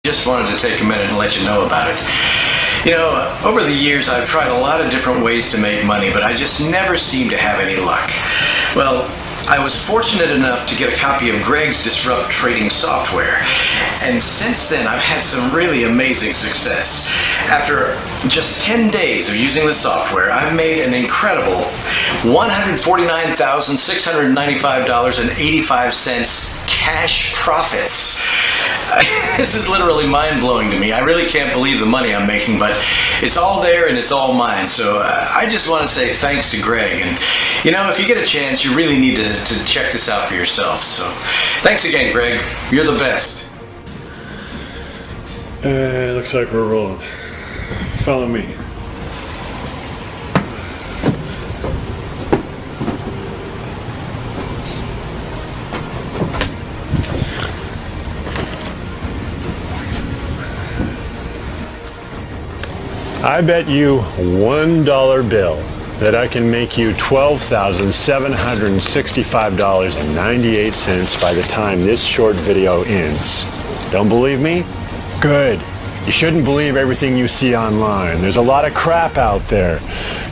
Just wanted to take a minute and let you know about it. You know, over the years I've tried a lot of different ways to make money, but I just never seem to have any luck. Well, I was fortunate enough to get a copy of Greg's Disrupt trading software, and since then I've had some really amazing success. After just 10 days of using the software, I've made an incredible $149,695.85 cash profits. This is literally mind-blowing to me. I really can't believe the money I'm making, but it's all there and it's all mine. So I just want to say thanks to Greg. And you know, if you get a chance, you really need to check this out for yourself. So thanks again, Greg. You're the best. Looks like we're rolling. Follow me. I bet you $1 bill that I can make you $12,765.98 by the time this short video ends. Don't believe me? Good. You shouldn't believe everything you see online. There's a lot of crap out there.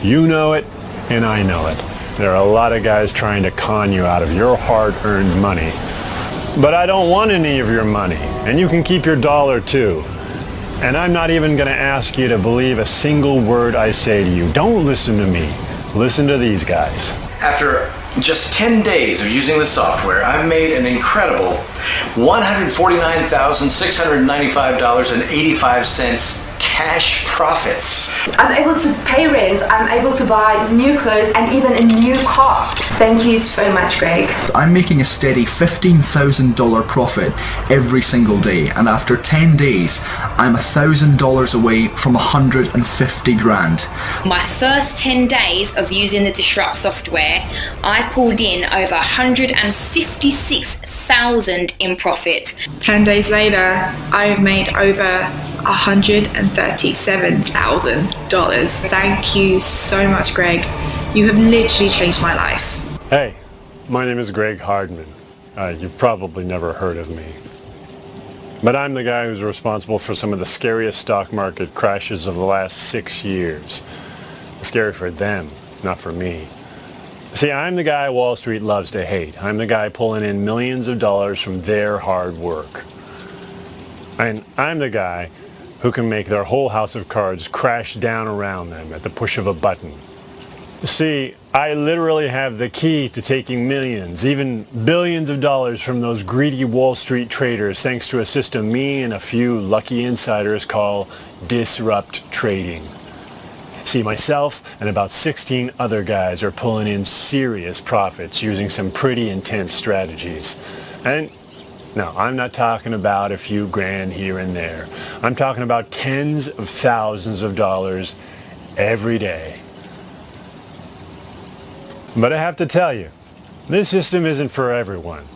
You know it, and I know it. There are a lot of guys trying to con you out of your hard-earned money. But I don't want any of your money, and you can keep your dollar too. And I'm not even going to ask you to believe a single word I say to you. Don't listen to me. Listen to these guys. After just 10 days of using the software, I've made an incredible $149,695.85 cash profits. I'm able to pay rent, I'm able to buy new clothes and even a new car. Thank you so much, Greg. I'm making a steady $15,000 profit every single day, and after 10 days, I'm $1,000 away from 150 grand. My first 10 days of using the Disrupt software, I pulled in over 156,000 in profit. 10 days later, I've made over $137,000. Thank you so much, Greg. You have literally changed my life. Hey, my name is Greg Hardman. You've probably never heard of me. But I'm the guy who's responsible for some of the scariest stock market crashes of the last 6 years. Scary for them, not for me. See, I'm the guy Wall Street loves to hate. I'm the guy pulling in millions of dollars from their hard work. And I'm the guy who can make their whole house of cards crash down around them at the push of a button. See, I literally have the key to taking millions, even billions of dollars from those greedy Wall Street traders thanks to a system me and a few lucky insiders call disrupt trading. See, myself and about 16 other guys are pulling in serious profits using some pretty intense strategies. And no, I'm not talking about a few grand here and there. I'm talking about tens of thousands of dollars every day. But I have to tell you, this system isn't for everyone.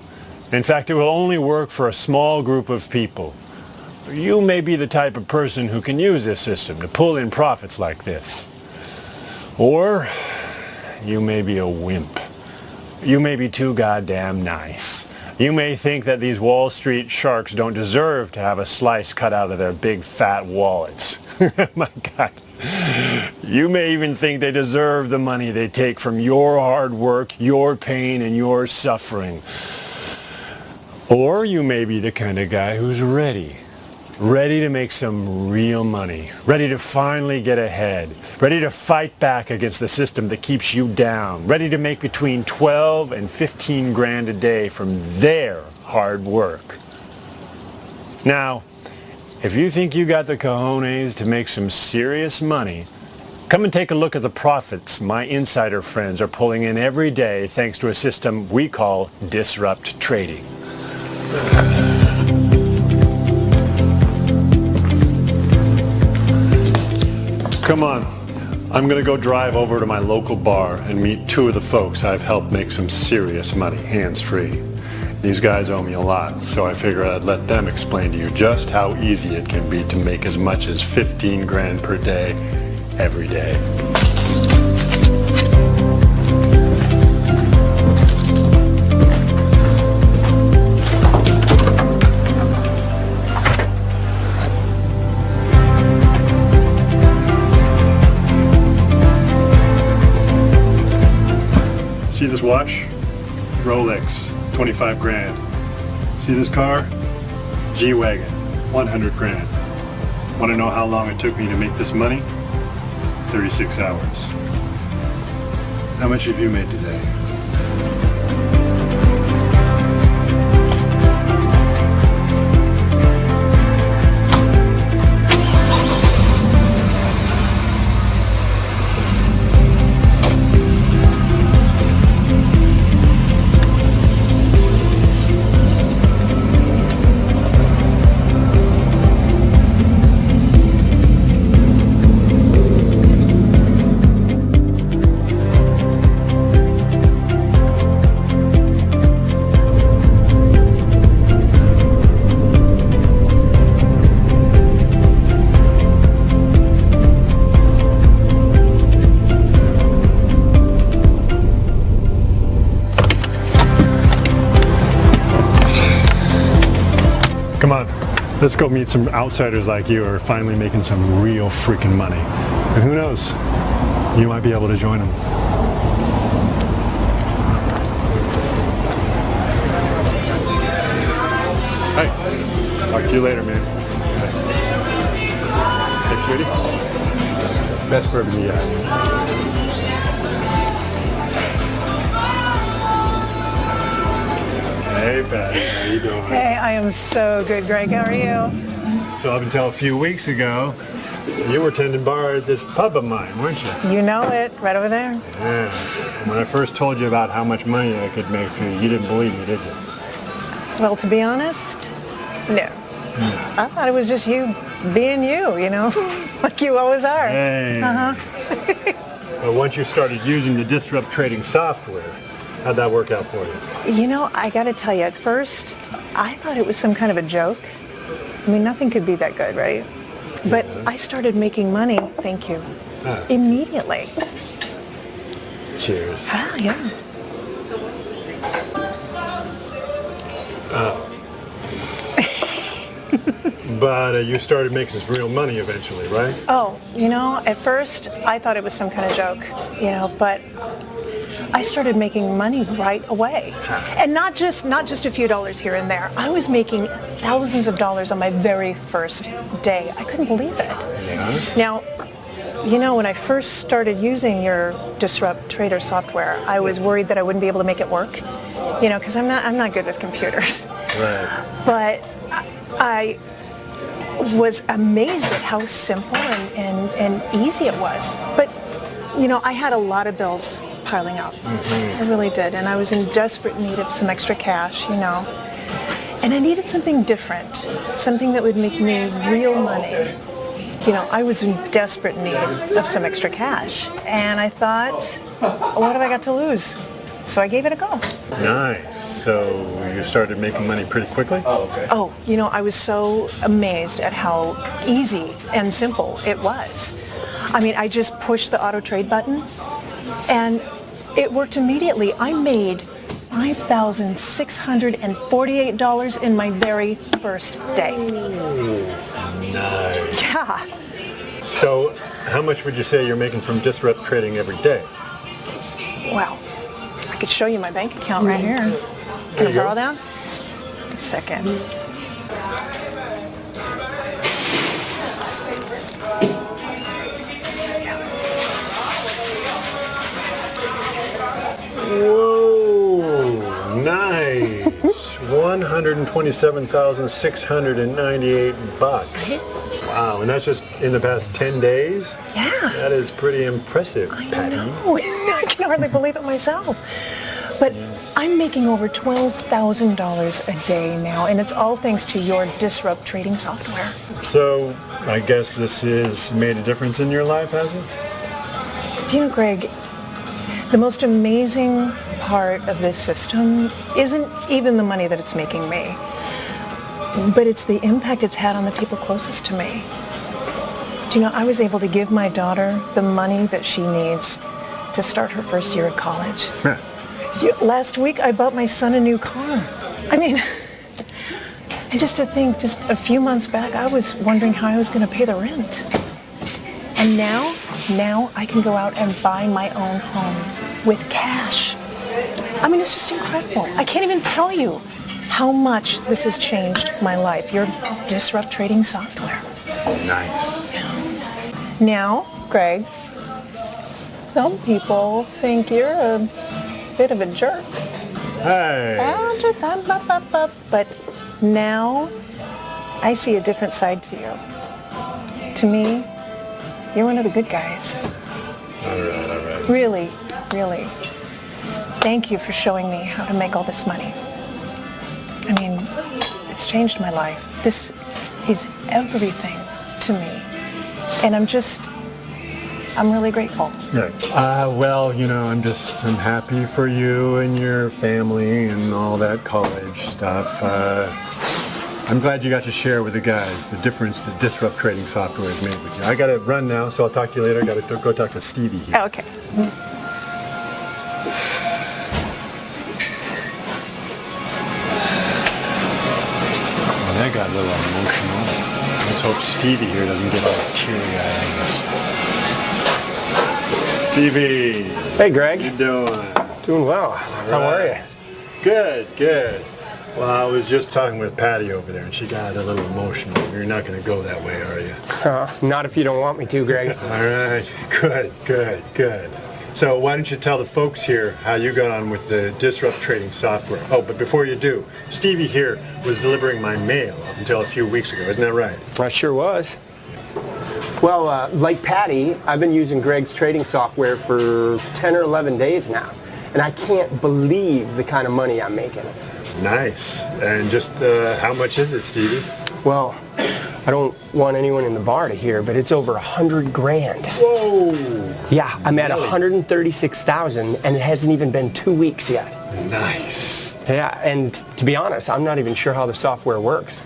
In fact, it will only work for a small group of people. You may be the type of person who can use this system to pull in profits like this. Or you may be a wimp. You may be too goddamn nice. You may think that these Wall Street sharks don't deserve to have a slice cut out of their big fat wallets. My God. You may even think they deserve the money they take from your hard work, your pain, and your suffering. Or you may be the kind of guy who's ready to make some real money, ready to finally get ahead, ready to fight back against the system that keeps you down, ready to make between 12 and 15 grand a day from their hard work. Now, if you think you got the cojones to make some serious money, come and take a look at the profits my insider friends are pulling in every day thanks to a system we call disrupt trading. Come on, I'm gonna go drive over to my local bar and meet two of the folks I've helped make some serious money, hands-free. These guys owe me a lot, so I figured I'd let them explain to you just how easy it can be to make as much as 15 grand per day, every day. This watch, Rolex, 25 grand. See this car? G-Wagon, 100 grand. Want to know how long it took me to make this money? 36 hours. How much have you made today? Come on, let's go meet some outsiders like you who are finally making some real freaking money. And who knows, you might be able to join them. Hey, talk to you later, man. Hey, sweetie. Best bourbon you got. Hey, Patty, how you doing? Hey, I am so good, Greg. How are you? So up until a few weeks ago, you were tending bar at this pub of mine, weren't you? You know it, right over there. Yeah. And when I first told you about how much money I could make for you, you didn't believe me, did you? Well, to be honest, no. I thought it was just you being you know, like you always are. Hey. But once you started using the disrupt trading software, how'd that work out for you? You know, I got to tell you, at first, I thought it was some kind of a joke. I mean, nothing could be that good, right? But I started making money, thank you, immediately. Cheers. Ah, yeah. But you started making some real money eventually, right? Oh, you know, at first, I thought it was some kind of joke, you know, but I started making money right away. And not just a few dollars here and there. I was making thousands of dollars on my very first day. I couldn't believe it. Yeah. Now, you know, when I first started using your Disrupt Trader software, I was worried that I wouldn't be able to make it work, you know, because I'm not good with computers. Right. But I was amazed at how simple and easy it was. But, you know, I had a lot of bills piling up. I really did. And I was in desperate need of some extra cash, you know. And I needed something different, something that would make me real money. You know, I was in desperate need of some extra cash. And I thought, what have I got to lose? So I gave it a go. Nice. So you started making money pretty quickly? Oh, you know, I was so amazed at how easy and simple it was. I mean, I just pushed the auto trade button and it worked immediately. I made $5,648 in my very first day. Nice. Yeah. So how much would you say you're making from disrupt trading every day? Wow. I could show you my bank account right here. Can I borrow that? A second. Whoa, nice. $127,698. Wow, and that's just in the past 10 days? Yeah. That is pretty impressive, Patty. I know. I can hardly believe it myself. But I'm making over $12,000 a day now, and it's all thanks to your Disrupt Trading software. So, I guess this has made a difference in your life, has it? Do you know, Greg, the most amazing part of this system isn't even the money that it's making me, but it's the impact it's had on the people closest to me. Do you know, I was able to give my daughter the money that she needs to start her first year at college. Last week, I bought my son a new car. I mean, and just to think, just a few months back, I was wondering how I was going to pay the rent. And now I can go out and buy my own home with cash. I mean, it's just incredible. I can't even tell you how much this has changed my life. Your disrupt trading software. Nice. Now, Greg, some people think you're a bit of a jerk. Hey. But now I see a different side to you. To me, you're one of the good guys. All right. Really, really. Thank you for showing me how to make all this money. I mean, it's changed my life. This is everything to me. And I'm really grateful. Right. Well, I'm happy for you and your family and all that college stuff. I'm glad you got to share with the guys the difference that disrupt trading software has made with you. I got to run now, so I'll talk to you later. I got to go talk to Stevie here. Okay. Well, that got a little emotional. Let's hope Stevie here doesn't get all teary-eyed on us. Stevie! Hey, Greg. How you doing? Doing well. How are you? Good. Well, I was just talking with Patty over there, and she got a little emotional. You're not going to go that way, are you? Not if you don't want me to, Greg. All right. Good. So why don't you tell the folks here how you got on with the disrupt trading software? Oh, but before you do, Stevie here was delivering my mail up until a few weeks ago. Isn't that right? I sure was. Well, like Patty, I've been using Greg's trading software for 10 or 11 days now, and I can't believe the kind of money I'm making. Nice. And just how much is it, Stevie? Well, I don't want anyone in the bar to hear, but it's over $100,000. Whoa! Yeah, I'm at 136,000, and it hasn't even been 2 weeks yet. Nice. Yeah, and to be honest, I'm not even sure how the software works.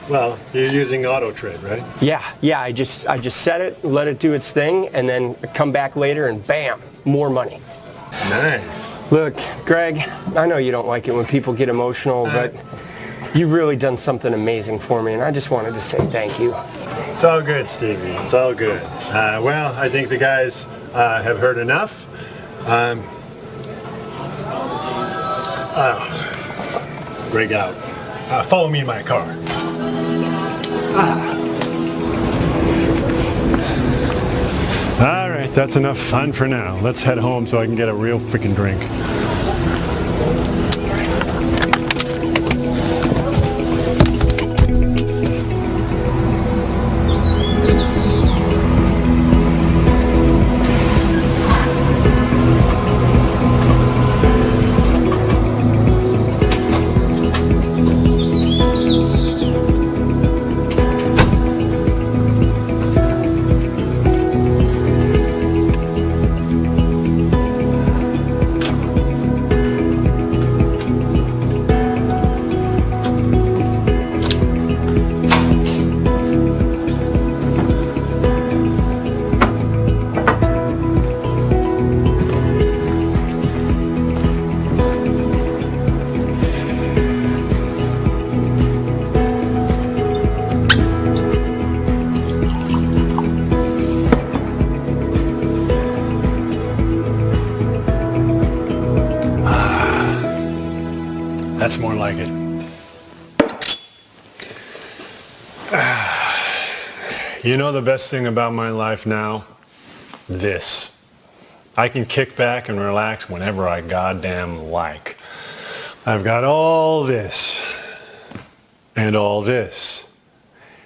Well, you're using auto trade, right? Yeah. I just set it, let it do its thing, and then come back later, and bam, more money. Nice. Look, Greg, I know you don't like it when people get emotional, but you've really done something amazing for me, and I just wanted to say thank you. It's all good, Stevie. It's all good. Well, I think the guys have heard enough. Greg out. Follow me in my car. All right, that's enough fun for now. Let's head home so I can get a real freaking drink. That's more like it. You know the best thing about my life now? This. I can kick back and relax whenever I goddamn like. I've got all this and all this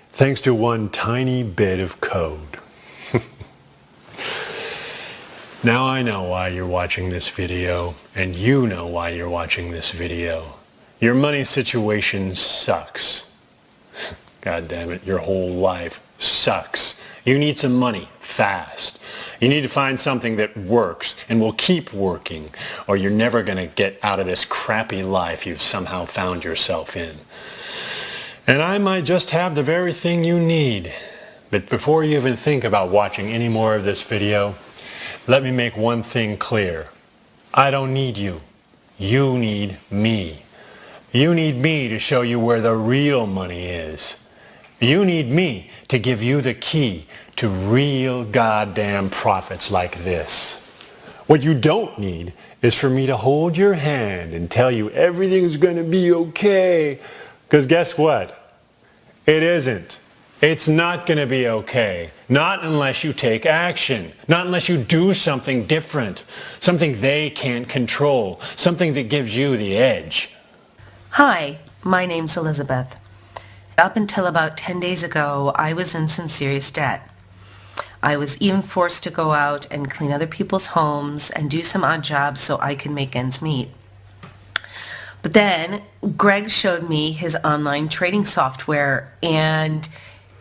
thanks to one tiny bit of code. Now I know why you're watching this video, and you know why you're watching this video. Your money situation sucks. God damn it, your whole life sucks. You need some money fast. You need to find something that works and will keep working, or you're never going to get out of this crappy life you've somehow found yourself in. And I might just have the very thing you need. But before you even think about watching any more of this video, let me make one thing clear. I don't need you. You need me. You need me to show you where the real money is. You need me to give you the key to real goddamn profits like this. What you don't need is for me to hold your hand and tell you everything's going to be okay. Because guess what? It isn't. It's not going to be okay. Not unless you take action. Not unless you do something different. Something they can't control. Something that gives you the edge. Hi, my name's Elizabeth. Up until about 10 days ago, I was in some serious debt. I was even forced to go out and clean other people's homes and do some odd jobs so I could make ends meet. But then Greg showed me his online trading software, and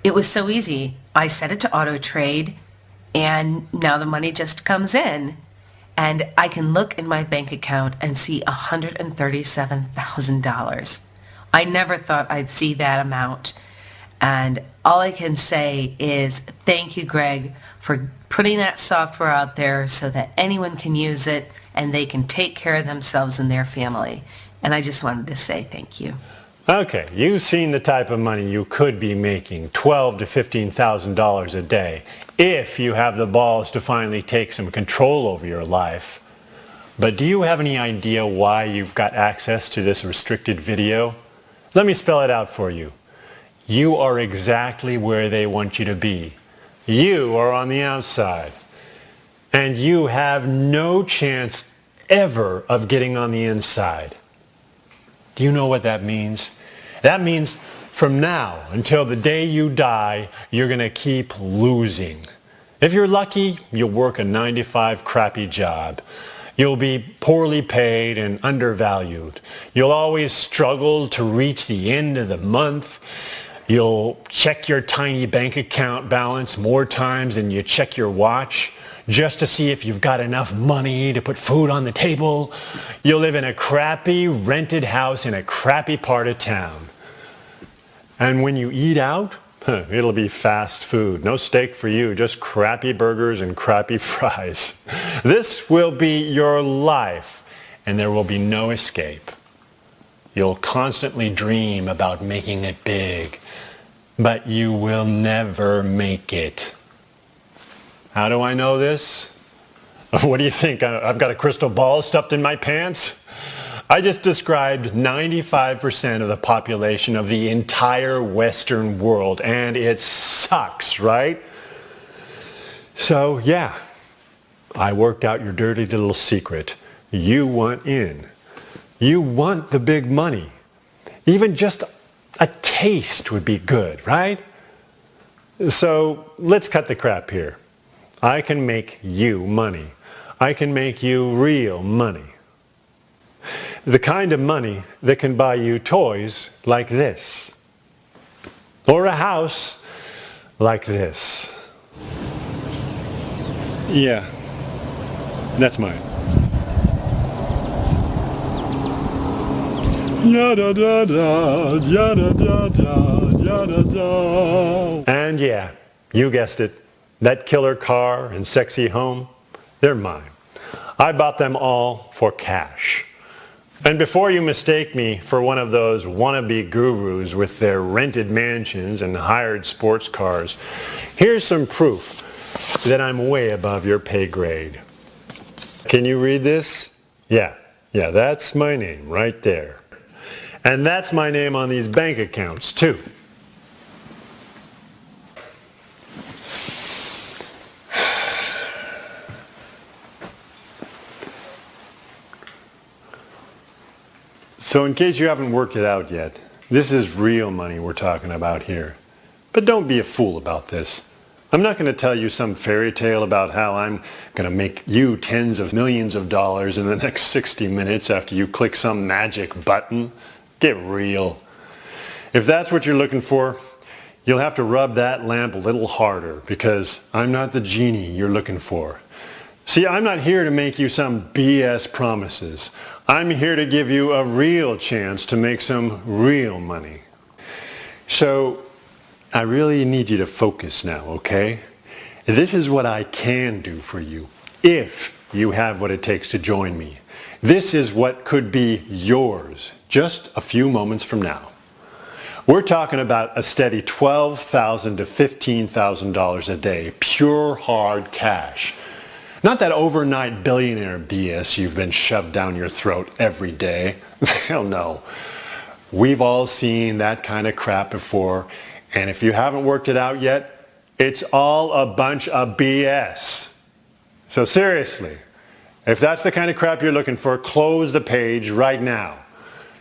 it was so easy. I set it to auto trade, and now the money just comes in. And I can look in my bank account and see $137,000. I never thought I'd see that amount. And all I can say is thank you, Greg, for putting that software out there so that anyone can use it and they can take care of themselves and their family. And I just wanted to say thank you. Okay, you've seen the type of money you could be making, $12,000 to $15,000 a day, if you have the balls to finally take some control over your life. But do you have any idea why you've got access to this restricted video? Let me spell it out for you. You are exactly where they want you to be. You are on the outside. And you have no chance ever of getting on the inside. Do you know what that means? That means from now until the day you die, you're going to keep losing. If you're lucky, you'll work a 9-to-5 crappy job. You'll be poorly paid and undervalued. You'll always struggle to reach the end of the month. You'll check your tiny bank account balance more times than you check your watch just to see if you've got enough money to put food on the table. You'll live in a crappy rented house in a crappy part of town. And when you eat out, it'll be fast food. No steak for you, just crappy burgers and crappy fries. This will be your life, and there will be no escape. You'll constantly dream about making it big, but you will never make it. How do I know this? What do you think? I've got a crystal ball stuffed in my pants? I just described 95% of the population of the entire Western world, and it sucks, right? So yeah, I worked out your dirty little secret. You want in. You want the big money. Even just a taste would be good, right? So let's cut the crap here. I can make you money. I can make you real money. The kind of money that can buy you toys like this. Or a house like this. Yeah, that's mine. And yeah, you guessed it. That killer car and sexy home, they're mine. I bought them all for cash. And before you mistake me for one of those wannabe gurus with their rented mansions and hired sports cars, here's some proof that I'm way above your pay grade. Can you read this? Yeah, that's my name right there. And that's my name on these bank accounts too. So in case you haven't worked it out yet, this is real money we're talking about here. But don't be a fool about this. I'm not going to tell you some fairy tale about how I'm going to make you tens of millions of dollars in the next 60 minutes after you click some magic button. Get real. If that's what you're looking for, you'll have to rub that lamp a little harder because I'm not the genie you're looking for. See, I'm not here to make you some BS promises. I'm here to give you a real chance to make some real money. So, I really need you to focus now, okay? This is what I can do for you if you have what it takes to join me. This is what could be yours just a few moments from now. We're talking about a steady $12,000 to $15,000 a day, pure hard cash. Not that overnight billionaire BS you've been shoved down your throat every day. Hell no. We've all seen that kind of crap before, and if you haven't worked it out yet, it's all a bunch of BS. So seriously, if that's the kind of crap you're looking for, close the page right now.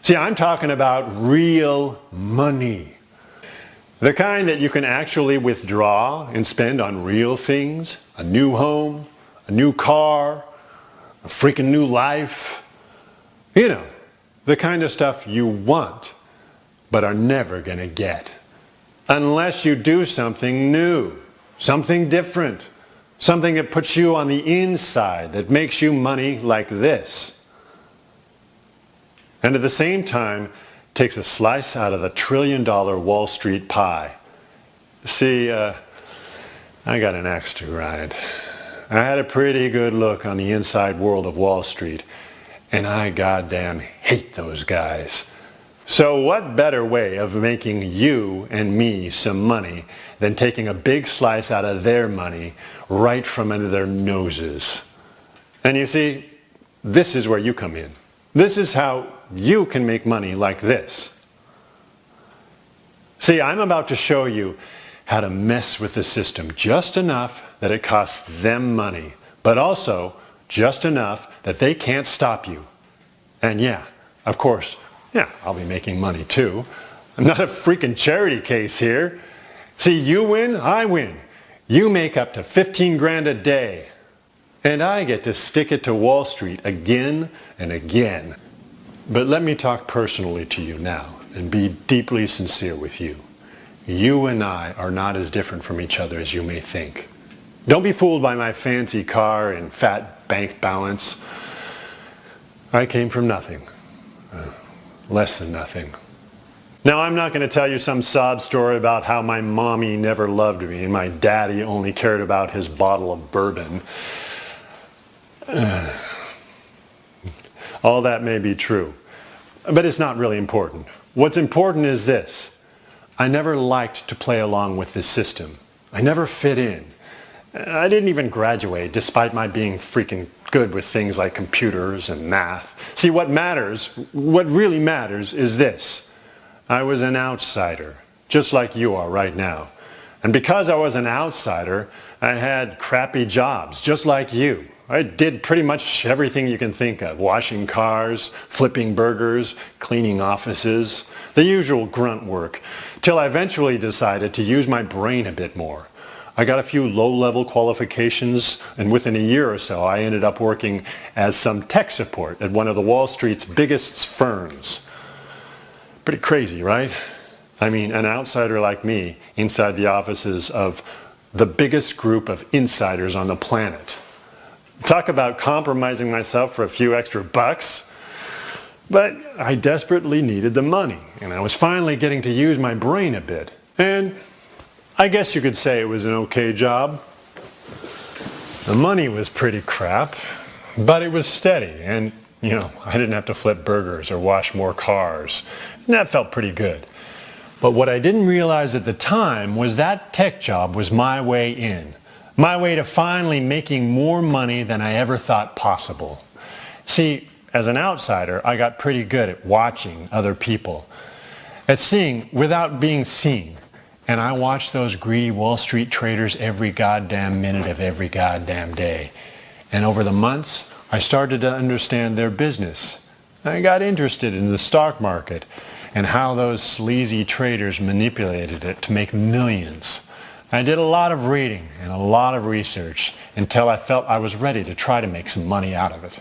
See, I'm talking about real money. The kind that you can actually withdraw and spend on real things, a new home, a new car, a freaking new life. You know, the kind of stuff you want, but are never going to get. Unless you do something new, something different, something that puts you on the inside, that makes you money like this. And at the same time, takes a slice out of the $1 trillion Wall Street pie. See, I got an axe to grind. I had a pretty good look on the inside world of Wall Street, and I goddamn hate those guys. So what better way of making you and me some money than taking a big slice out of their money right from under their noses? And you see, this is where you come in. This is how you can make money like this. See, I'm about to show you how to mess with the system just enough that it costs them money, but also just enough that they can't stop you. And yeah, of course, yeah, I'll be making money too. I'm not a freaking charity case here. See, you win, I win. You make up to 15 grand a day. And I get to stick it to Wall Street again and again. But let me talk personally to you now and be deeply sincere with you. You and I are not as different from each other as you may think. Don't be fooled by my fancy car and fat bank balance. I came from nothing. Less than nothing. Now, I'm not going to tell you some sob story about how my mommy never loved me and my daddy only cared about his bottle of bourbon. All that may be true, but it's not really important. What's important is this. I never liked to play along with this system. I never fit in. I didn't even graduate, despite my being freaking good with things like computers and math. See, what really matters is this. I was an outsider, just like you are right now. And because I was an outsider, I had crappy jobs, just like you. I did pretty much everything you can think of. Washing cars, flipping burgers, cleaning offices, the usual grunt work, till I eventually decided to use my brain a bit more. I got a few low-level qualifications, and within a year or so, I ended up working as some tech support at one of the Wall Street's biggest firms. Pretty crazy, right? I mean, an outsider like me inside the offices of the biggest group of insiders on the planet. Talk about compromising myself for a few extra bucks. But I desperately needed the money, and I was finally getting to use my brain a bit. And I guess you could say it was an okay job. The money was pretty crap, but it was steady, and I didn't have to flip burgers or wash more cars. And that felt pretty good. But what I didn't realize at the time was that tech job was my way in. My way to finally making more money than I ever thought possible. See, as an outsider, I got pretty good at watching other people, at seeing without being seen. And I watched those greedy Wall Street traders every goddamn minute of every goddamn day. And over the months, I started to understand their business. I got interested in the stock market and how those sleazy traders manipulated it to make millions. I did a lot of reading and a lot of research until I felt I was ready to try to make some money out of it.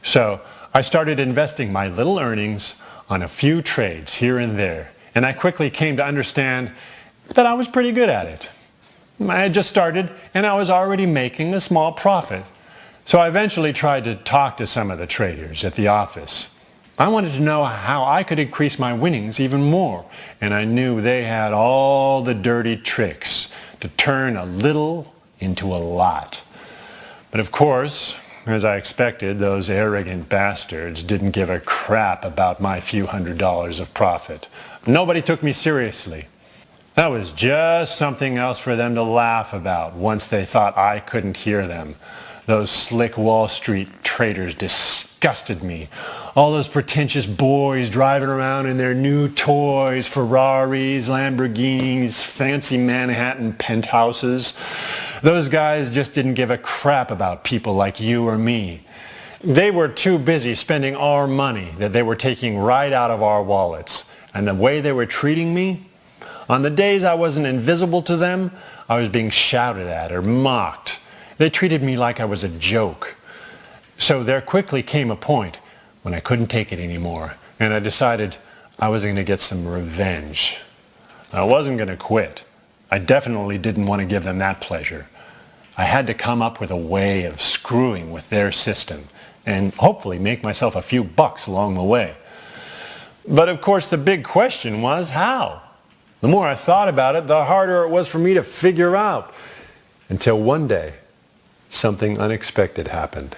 So I started investing my little earnings on a few trades here and there, and I quickly came to understand that I was pretty good at it. I had just started and I was already making a small profit. So I eventually tried to talk to some of the traders at the office. I wanted to know how I could increase my winnings even more, and I knew they had all the dirty tricks to turn a little into a lot. But of course, as I expected, those arrogant bastards didn't give a crap about my few $100s of profit. Nobody took me seriously. That was just something else for them to laugh about once they thought I couldn't hear them. Those slick Wall Street traders disgusted me. All those pretentious boys driving around in their new toys, Ferraris, Lamborghinis, fancy Manhattan penthouses. Those guys just didn't give a crap about people like you or me. They were too busy spending our money that they were taking right out of our wallets. And the way they were treating me, on the days I wasn't invisible to them, I was being shouted at or mocked. They treated me like I was a joke. So there quickly came a point when I couldn't take it anymore, and I decided I was going to get some revenge. I wasn't going to quit. I definitely didn't want to give them that pleasure. I had to come up with a way of screwing with their system and hopefully make myself a few bucks along the way. But of course the big question was how? The more I thought about it, the harder it was for me to figure out. Until one day, something unexpected happened.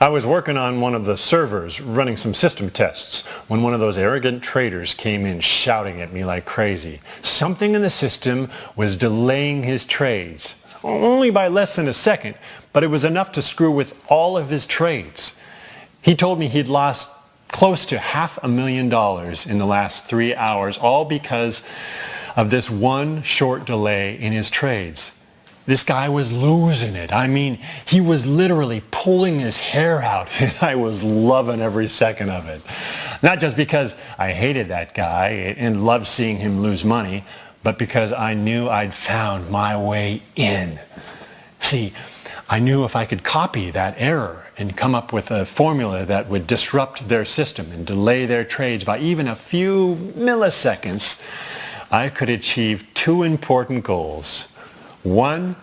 I was working on one of the servers running some system tests when one of those arrogant traders came in shouting at me like crazy. Something in the system was delaying his trades. Only by less than a second, but it was enough to screw with all of his trades. He told me he'd lost close to $500,000 in the last 3 hours, all because of this one short delay in his trades. This guy was losing it. I mean, he was literally pulling his hair out, and I was loving every second of it. Not just because I hated that guy and loved seeing him lose money, but because I knew I'd found my way in. See, I knew if I could copy that error and come up with a formula that would disrupt their system and delay their trades by even a few milliseconds, I could achieve two important goals. One,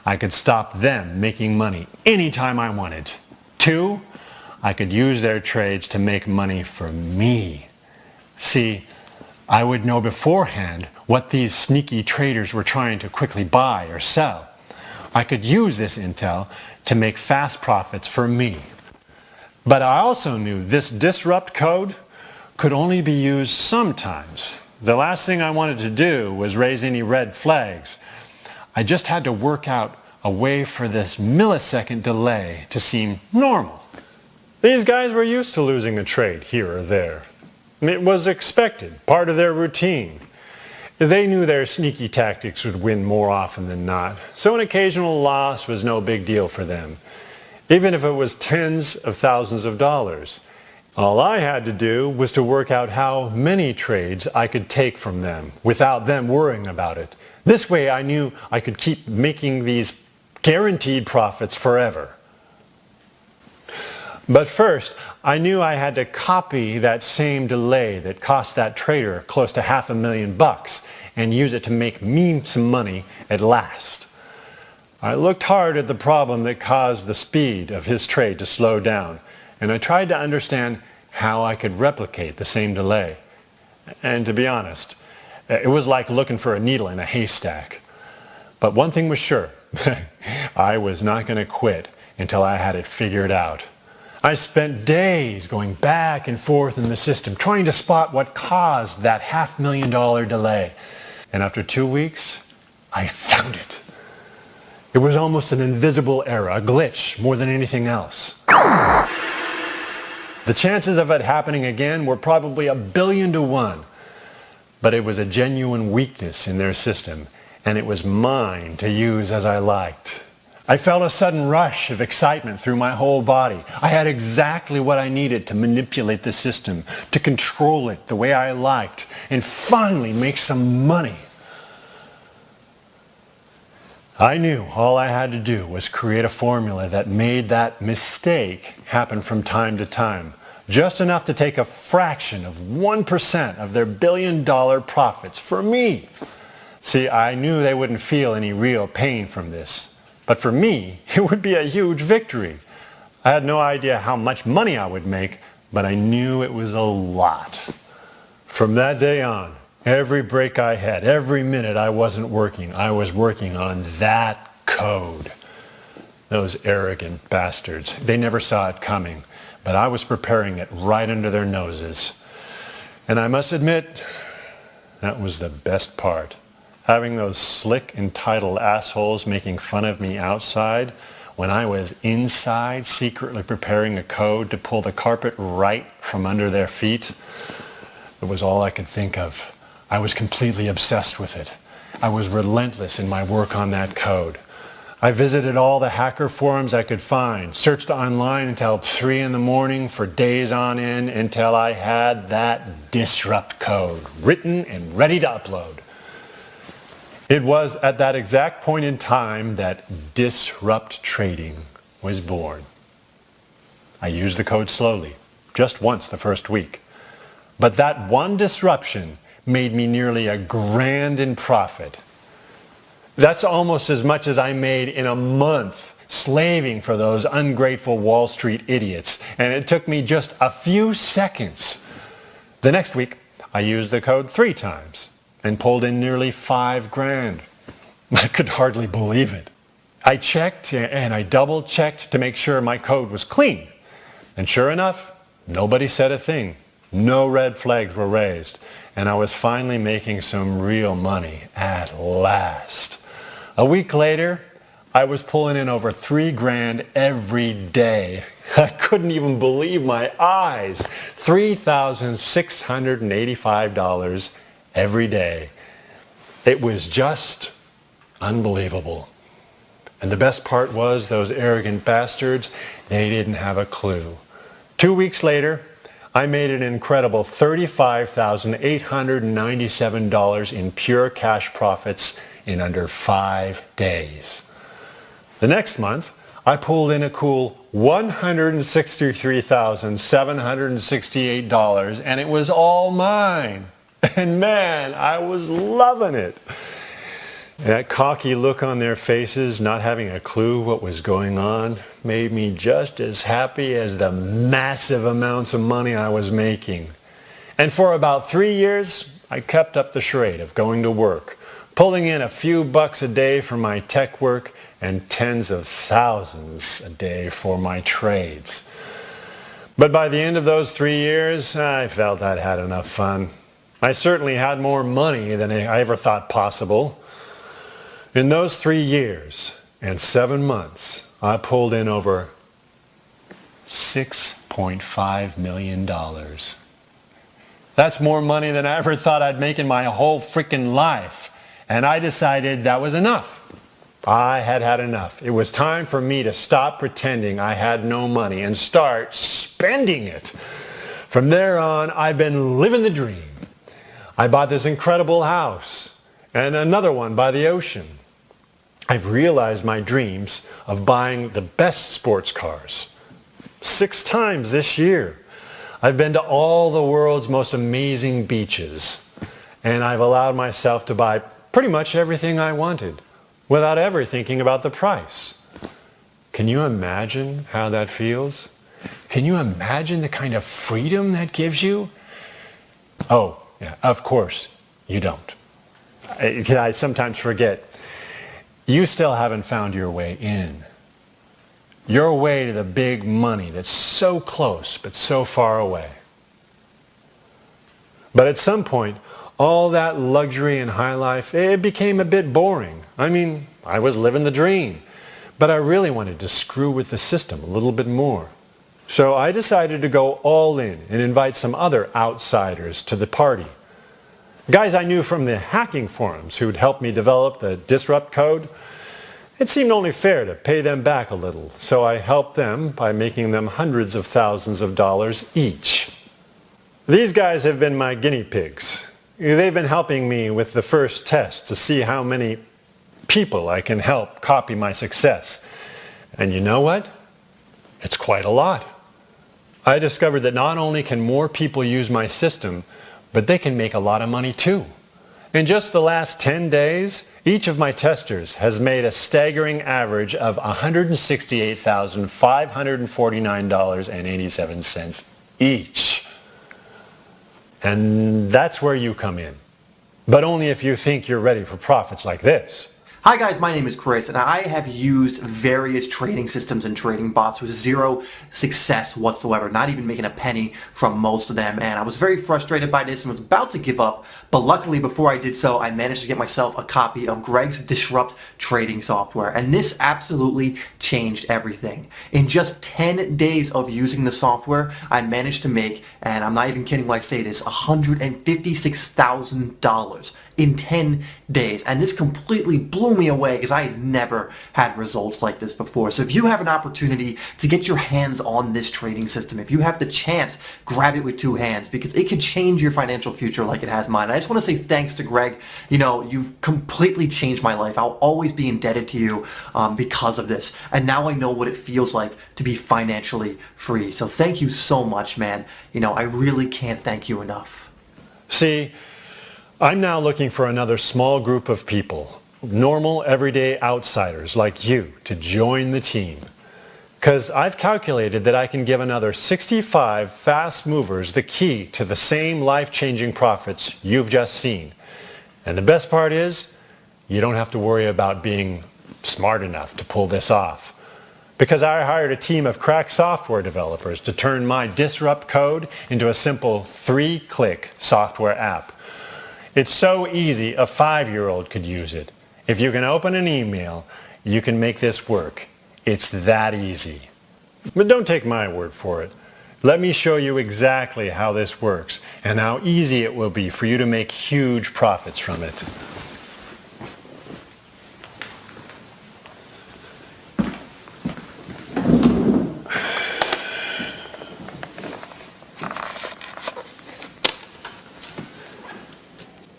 I could stop them making money anytime I wanted. Two, I could use their trades to make money for me. See, I would know beforehand what these sneaky traders were trying to quickly buy or sell. I could use this intel to make fast profits for me. But I also knew this disrupt code could only be used sometimes. The last thing I wanted to do was raise any red flags. I just had to work out a way for this millisecond delay to seem normal. These guys were used to losing a trade here or there. It was expected, part of their routine. They knew their sneaky tactics would win more often than not, so an occasional loss was no big deal for them, even if it was tens of thousands of dollars. All I had to do was to work out how many trades I could take from them without them worrying about it. This way I knew I could keep making these guaranteed profits forever. But first, I knew I had to copy that same delay that cost that trader close to $500,000 and use it to make me some money at last. I looked hard at the problem that caused the speed of his trade to slow down, and I tried to understand how I could replicate the same delay. And to be honest, it was like looking for a needle in a haystack. But one thing was sure, I was not going to quit until I had it figured out. I spent days going back and forth in the system trying to spot what caused that $500,000 delay. And after 2 weeks, I found it. It was almost an invisible error, a glitch more than anything else. The chances of it happening again were probably 1,000,000,000 to 1. But it was a genuine weakness in their system, and it was mine to use as I liked. I felt a sudden rush of excitement through my whole body. I had exactly what I needed to manipulate the system, to control it the way I liked, and finally make some money. I knew all I had to do was create a formula that made that mistake happen from time to time, just enough to take a fraction of 1% of their $1,000,000,000 profits for me. See, I knew they wouldn't feel any real pain from this. But for me, it would be a huge victory. I had no idea how much money I would make, but I knew it was a lot. From that day on, every break I had, every minute I wasn't working, I was working on that code. Those arrogant bastards, they never saw it coming, but I was preparing it right under their noses. And I must admit, that was the best part. Having those slick, entitled assholes making fun of me outside when I was inside secretly preparing a code to pull the carpet right from under their feet. It was all I could think of. I was completely obsessed with it. I was relentless in my work on that code. I visited all the hacker forums I could find, searched online until 3 in the morning for days on end until I had that disrupt code written and ready to upload. It was at that exact point in time that disrupt trading was born. I used the code slowly, just once the first week. But that one disruption made me nearly $1,000 in profit. That's almost as much as I made in a month slaving for those ungrateful Wall Street idiots. And it took me just a few seconds. The next week, I used the code 3 times and pulled in nearly $5,000. I could hardly believe it. I checked and I double checked to make sure my code was clean. And sure enough, nobody said a thing. No red flags were raised. And I was finally making some real money at last. A week later, I was pulling in over $3,000 every day. I couldn't even believe my eyes. $3,685 every day. It was just unbelievable. And the best part was those arrogant bastards, they didn't have a clue. 2 weeks later, I made an incredible $35,897 in pure cash profits in under 5 days. The next month, I pulled in a cool $163,768, and it was all mine. And man, I was loving it. That cocky look on their faces, not having a clue what was going on, made me just as happy as the massive amounts of money I was making. And for about 3 years, I kept up the charade of going to work, pulling in a few bucks a day for my tech work and tens of thousands a day for my trades. But by the end of those 3 years, I felt I'd had enough fun. I certainly had more money than I ever thought possible. In those 3 years and 7 months, I pulled in over $6.5 million. That's more money than I ever thought I'd make in my whole freaking life. And I decided that was enough. I had had enough. It was time for me to stop pretending I had no money and start spending it. From there on, I've been living the dream. I bought this incredible house and another one by the ocean. I've realized my dreams of buying the best sports cars 6 times this year. I've been to all the world's most amazing beaches, and I've allowed myself to buy pretty much everything I wanted without ever thinking about the price. Can you imagine how that feels? Can you imagine the kind of freedom that gives you? Oh, yeah, of course you don't. I sometimes forget. You still haven't found your way in. Your way to the big money that's so close but so far away. But at some point, all that luxury and high life, it became a bit boring. I mean, I was living the dream, but I really wanted to screw with the system a little bit more. So I decided to go all in and invite some other outsiders to the party. Guys I knew from the hacking forums who'd helped me develop the disrupt code. It seemed only fair to pay them back a little, so I helped them by making them hundreds of thousands of dollars each. These guys have been my guinea pigs. They've been helping me with the first test to see how many people I can help copy my success. And you know what? It's quite a lot. I discovered that not only can more people use my system, but they can make a lot of money too. In just the last 10 days, each of my testers has made a staggering average of $168,549.87 each. And that's where you come in. But only if you think you're ready for profits like this. Hi guys, my name is Chris, and I have used various trading systems and trading bots with zero success whatsoever, not even making a penny from most of them, and I was very frustrated by this and was about to give up, but luckily before I did so, I managed to get myself a copy of Greg's Disrupt trading software, and this absolutely changed everything. In just 10 days of using the software, I managed to make, and I'm not even kidding when I say this, $156,000 in 10 days, and this completely blew me away because I had never had results like this before. So if you have an opportunity to get your hands on this trading system, if you have the chance, grab it with two hands because it can change your financial future like it has mine. I just want to say thanks to Greg. You know, you've completely changed my life. I'll always be indebted to you because of this, and now I know what it feels like to be financially free. So thank you so much, man. You know, I really can't thank you enough. See, I'm now looking for another small group of people, normal, everyday outsiders like you, to join the team. Because I've calculated that I can give another 65 fast movers the key to the same life-changing profits you've just seen. And the best part is, you don't have to worry about being smart enough to pull this off. Because I hired a team of crack software developers to turn my Disrupt code into a simple 3-click software app. It's so easy, a 5-year-old could use it. If you can open an email, you can make this work. It's that easy. But don't take my word for it. Let me show you exactly how this works and how easy it will be for you to make huge profits from it.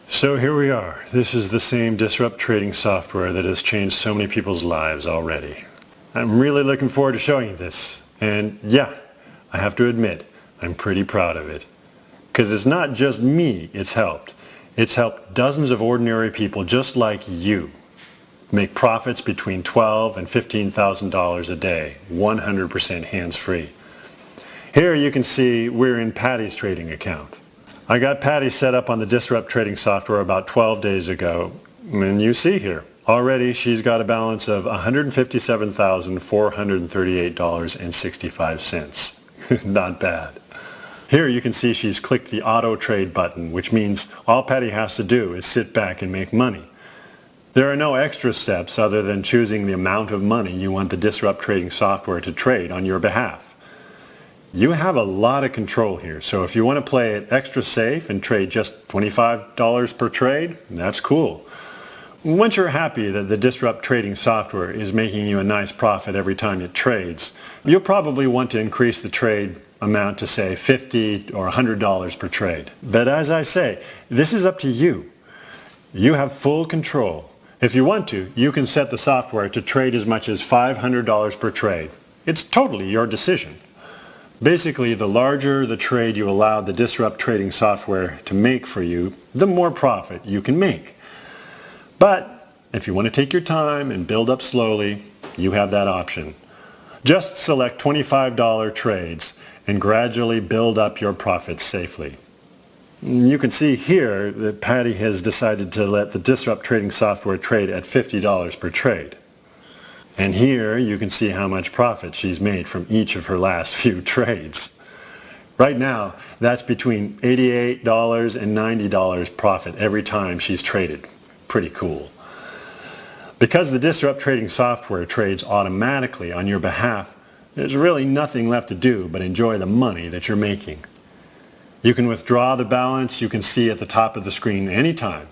So here we are. This is the same Disrupt trading software that has changed so many people's lives already. I'm really looking forward to showing you this. And yeah, I have to admit, I'm pretty proud of it. Because it's not just me it's helped. It's helped dozens of ordinary people just like you make profits between $12,000 and $15,000 a day, 100% hands-free. Here you can see we're in Patty's trading account. I got Patty set up on the Disrupt trading software about 12 days ago, and you see here, already she's got a balance of $157,438.65. Not bad. Here you can see she's clicked the Auto Trade button, which means all Patty has to do is sit back and make money. There are no extra steps other than choosing the amount of money you want the Disrupt trading software to trade on your behalf. You have a lot of control here, so if you want to play it extra safe and trade just $25 per trade, that's cool. Once you're happy that the Disrupt trading software is making you a nice profit every time it trades, you'll probably want to increase the trade amount to say $50 or $100 per trade. But as I say, this is up to you. You have full control. If you want to, you can set the software to trade as much as $500 per trade. It's totally your decision. Basically, the larger the trade you allow the Disrupt trading software to make for you, the more profit you can make. But if you want to take your time and build up slowly, you have that option. Just select $25 trades and gradually build up your profits safely. You can see here that Patty has decided to let the Disrupt trading software trade at $50 per trade. And here you can see how much profit she's made from each of her last few trades. Right now, that's between $88 and $90 profit every time she's traded. Pretty cool. Because the Disrupt trading software trades automatically on your behalf, there's really nothing left to do but enjoy the money that you're making. You can withdraw the balance you can see at the top of the screen anytime.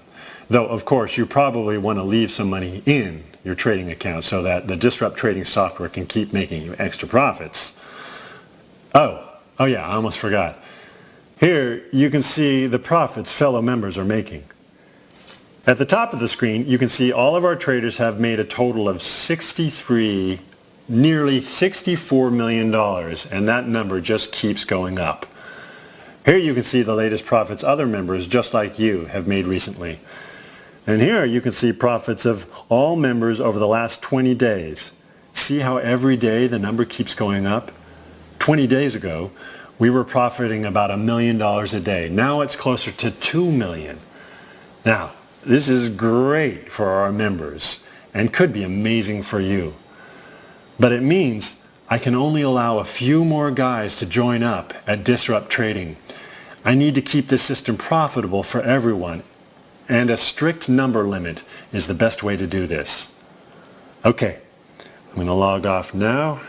Though, of course, you probably want to leave some money in your trading account so that the Disrupt trading software can keep making you extra profits. Oh yeah, I almost forgot. Here you can see the profits fellow members are making. At the top of the screen, you can see all of our traders have made a total of nearly $64 million, and that number just keeps going up. Here you can see the latest profits other members just like you have made recently. And here you can see profits of all members over the last 20 days. See how every day the number keeps going up? 20 days ago, we were profiting about $1 million a day. Now it's closer to $2 million. Now, this is great for our members, and could be amazing for you. But it means I can only allow a few more guys to join up at Disrupt Trading. I need to keep this system profitable for everyone, and a strict number limit is the best way to do this. Okay, I'm going to log off now.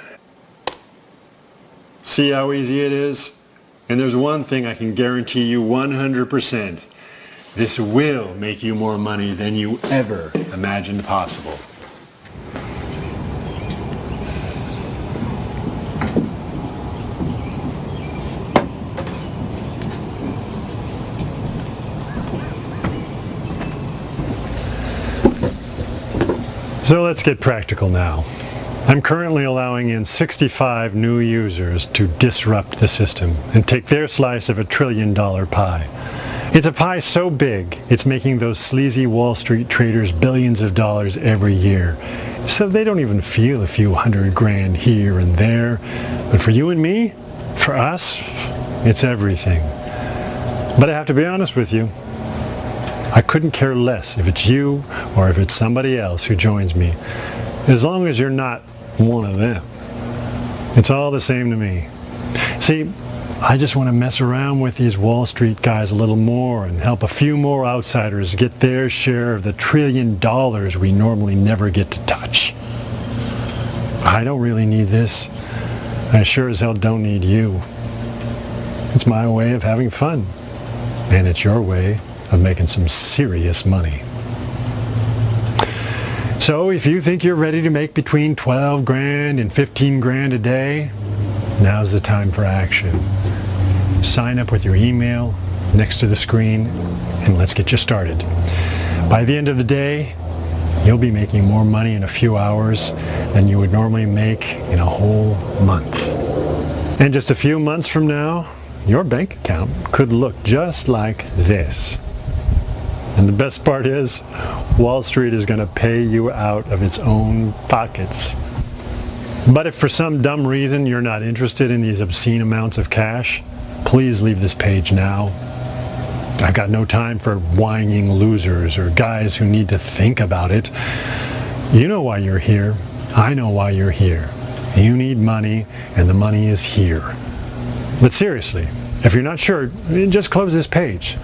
See how easy it is? And there's one thing I can guarantee you 100%. This will make you more money than you ever imagined possible. So let's get practical now. I'm currently allowing in 65 new users to disrupt the system and take their slice of $1 trillion pie. It's a pie so big, it's making those sleazy Wall Street traders billions of dollars every year. So they don't even feel a few $100,000 here and there. But for you and me, for us, it's everything. But I have to be honest with you. I couldn't care less if it's you or if it's somebody else who joins me, as long as you're not one of them. It's all the same to me. See, I just want to mess around with these Wall Street guys a little more and help a few more outsiders get their share of the $1 trillion we normally never get to touch. I don't really need this. I sure as hell don't need you. It's my way of having fun, and it's your way of making some serious money. So if you think you're ready to make between $12,000 and $15,000 a day, now's the time for action. Sign up with your email next to the screen and let's get you started. By the end of the day, you'll be making more money in a few hours than you would normally make in a whole month. And just a few months from now, your bank account could look just like this. And the best part is, Wall Street is going to pay you out of its own pockets. But if for some dumb reason you're not interested in these obscene amounts of cash, please leave this page now. I've got no time for whining losers or guys who need to think about it. You know why you're here. I know why you're here. You need money, and the money is here. But seriously, if you're not sure, just close this page.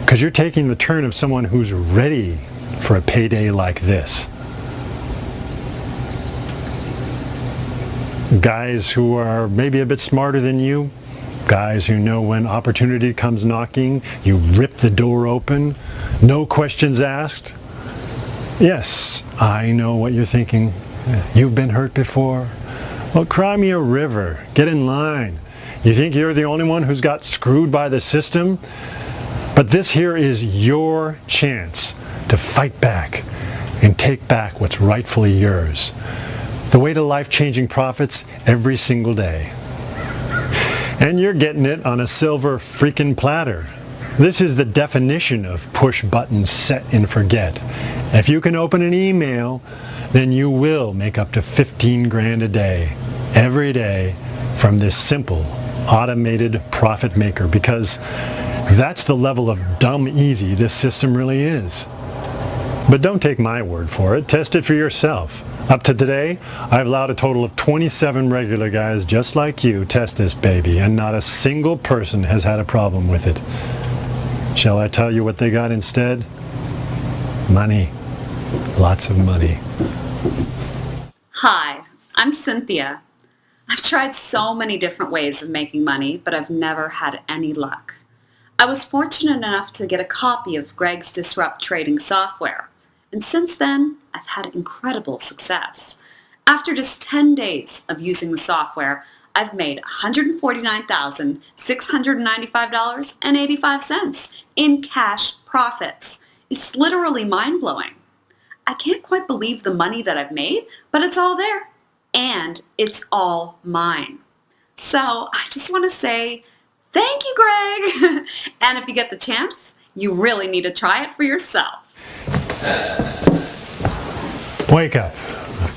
Because you're taking the turn of someone who's ready for a payday like this. Guys who are maybe a bit smarter than you, guys who know when opportunity comes knocking, you rip the door open, no questions asked. Yes, I know what you're thinking. You've been hurt before. Well, cry me a river. Get in line. You think you're the only one who's got screwed by the system? But this here is your chance to fight back and take back what's rightfully yours. The way to life-changing profits every single day. And you're getting it on a silver freaking platter. This is the definition of push button set and forget. If you can open an email, then you will make up to $15,000 a day, every day, from this simple automated profit maker, because that's the level of dumb easy this system really is. But don't take my word for it. Test it for yourself. Up to today, I've allowed a total of 27 regular guys just like you test this baby, and not a single person has had a problem with it. Shall I tell you what they got instead? Money. Lots of money. Hi, I'm Cynthia. I've tried so many different ways of making money, but I've never had any luck. I was fortunate enough to get a copy of Greg's Disrupt Trading software, and since then, I've had incredible success. After just 10 days of using the software, I've made $149,695.85 in cash profits. It's literally mind-blowing. I can't quite believe the money that I've made, but it's all there, and it's all mine. So I just want to say, thank you, Greg! And if you get the chance, you really need to try it for yourself. Wake up.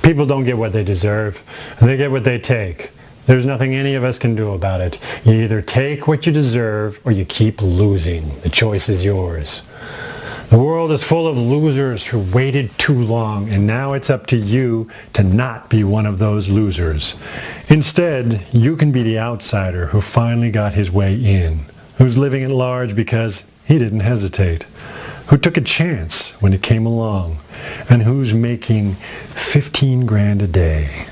People don't get what they deserve. They get what they take. There's nothing any of us can do about it. You either take what you deserve or you keep losing. The choice is yours. The world world is full of losers who waited too long, and now it's up to you to not be one of those losers. Instead, you can be the outsider who finally got his way in, who's living at large because he didn't hesitate, who took a chance when it came along, and who's making 15 grand a day,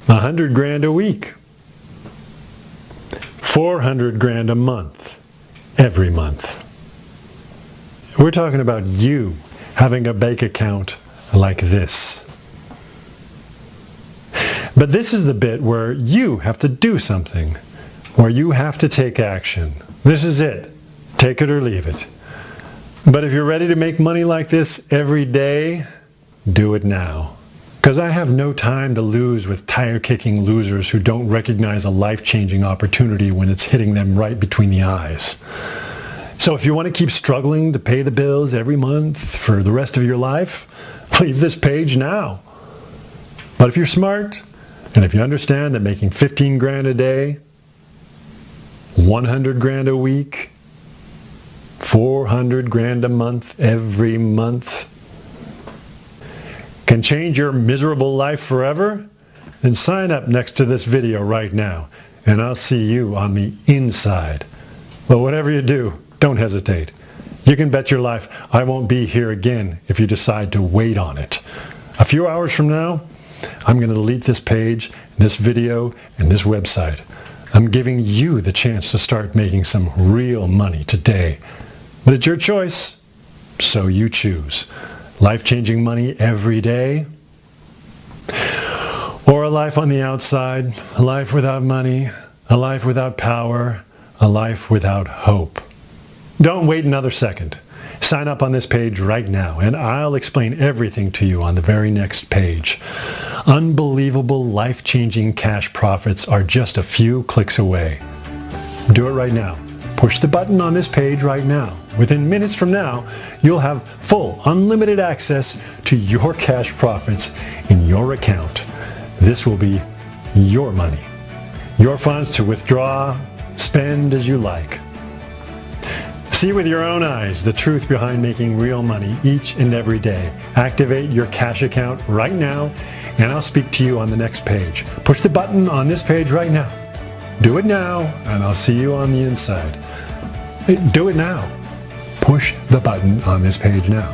100 grand a week, 400 grand a month, every month. We're talking about you having a bank account like this. But this is the bit where you have to do something, where you have to take action. This is it. Take it or leave it. But if you're ready to make money like this every day, do it now. Because I have no time to lose with tire-kicking losers who don't recognize a life-changing opportunity when it's hitting them right between the eyes. So if you want to keep struggling to pay the bills every month for the rest of your life, leave this page now. But if you're smart, and if you understand that making 15 grand a day, 100 grand a week, 400 grand a month every month can change your miserable life forever, then sign up next to this video right now, and I'll see you on the inside. But whatever you do, don't hesitate. You can bet your life I won't be here again if you decide to wait on it. A few hours from now, I'm going to delete this page, this video, and this website. I'm giving you the chance to start making some real money today. But it's your choice, so you choose. Life-changing money every day, or a life on the outside, a life without money, a life without power, a life without hope. Don't wait another second. Sign up on this page right now, and I'll explain everything to you on the very next page. Unbelievable, life-changing cash profits are just a few clicks away. Do it right now. Push the button on this page right now. Within minutes from now, you'll have full, unlimited access to your cash profits in your account. This will be your money, your funds to withdraw, spend as you like. See with your own eyes the truth behind making real money each and every day. Activate your cash account right now, and I'll speak to you on the next page. Push the button on this page right now. Do it now, and I'll see you on the inside. Do it now. Push the button on this page now.